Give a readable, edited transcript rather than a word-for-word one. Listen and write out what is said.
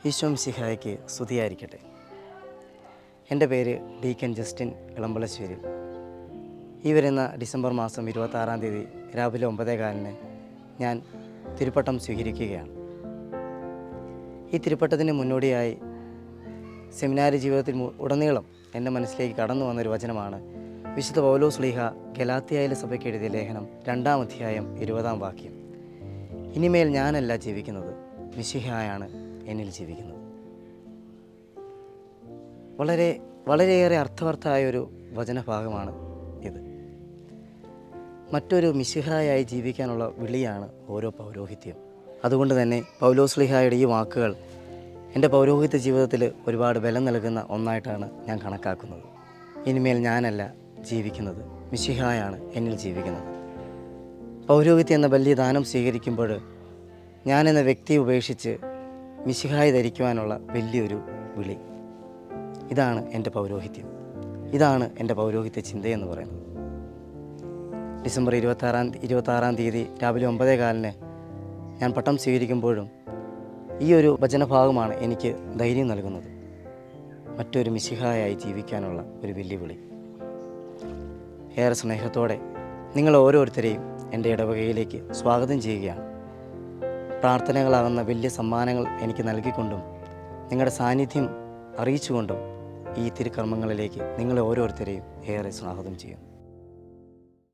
ഈശോ മിശിഹായ്ക്ക് സ്തുതിയായിരിക്കട്ടെ. എൻ്റെ പേര് ഡീക്കൻ ജസ്റ്റിൻ ഇളമ്പളശ്ശേരി. ഈ വരുന്ന ഡിസംബർ മാസം 26-ാം തീയതി രാവിലെ 9:15 ഞാൻ തിരുപ്പട്ടം സ്വീകരിക്കുകയാണ്. ഈ തിരുപ്പട്ടത്തിന് മുന്നോടിയായി സെമിനാരി ജീവിതത്തിൽ ഉടനീളം എൻ്റെ മനസ്സിലേക്ക് കടന്നു വന്നൊരു വചനമാണ് വിശുദ്ധ പൗലോസ് ശ്ലീഹ ഗലാത്യയിലെ സഭയ്ക്ക് എഴുതിയ ലേഖനം 2-ാം അധ്യായം 20-ാം വാക്യം. ഇനിമേൽ ഞാനല്ല ജീവിക്കുന്നത്, മിശിഹായാണ് എന്നിൽ ജീവിക്കുന്നത്. വളരെയേറെ അർത്ഥവത്തായൊരു വചനഭാഗമാണ് ഇത്. മറ്റൊരു മിശിഹായായി ജീവിക്കാനുള്ള വിളിയാണ് ഓരോ പൗരോഹിത്യം. അതുകൊണ്ട് തന്നെ പൗലോസ് ശ്ലീഹായുടെ ഈ വാക്കുകൾ എൻ്റെ പൗരോഹിത്യ ജീവിതത്തിൽ ഒരുപാട് ബലം നൽകുന്ന ഒന്നായിട്ടാണ് ഞാൻ കണക്കാക്കുന്നത്. ഇനിമേൽ ഞാനല്ല ജീവിക്കുന്നത്, മിശിഹായാണ് എന്നിൽ ജീവിക്കുന്നത്. പൗരോഹിത്യം എന്ന വലിയ ദാനം സ്വീകരിക്കുമ്പോൾ ഞാനെന്ന വ്യക്തിയെ ഉപേക്ഷിച്ച് മിശിഹായി ധരിക്കുവാനുള്ള വലിയൊരു വിളി. ഇതാണ് എൻ്റെ പൗരോഹിത്യം. ഇതാണ് എൻ്റെ പൗരോഹിത്യ ചിന്തയെന്ന് പറയുന്നത്. ഡിസംബർ 26-ാം തീയതി രാവിലെ 9:15 ഞാൻ പട്ടം സ്വീകരിക്കുമ്പോഴും ഈ ഒരു വചനഭാഗമാണ് എനിക്ക് ധൈര്യം നൽകുന്നത്. മറ്റൊരു മിശിഹായായി ജീവിക്കാനുള്ള ഒരു വെല്ലുവിളി. ഏറെ സ്നേഹത്തോടെ നിങ്ങൾ ഓരോരുത്തരെയും എൻ്റെ ഇടവകയിലേക്ക് സ്വാഗതം ചെയ്യുകയാണ്. പ്രാർത്ഥനകളാകുന്ന വലിയ സമ്മാനങ്ങൾ എനിക്ക് നൽകിക്കൊണ്ടും നിങ്ങളുടെ സാന്നിധ്യം അറിയിച്ചുകൊണ്ടും ഈ തിരുക്കർമ്മങ്ങളിലേക്ക് നിങ്ങളെ ഓരോരുത്തരെയും ഏറെ സ്വാഗതം ചെയ്യും.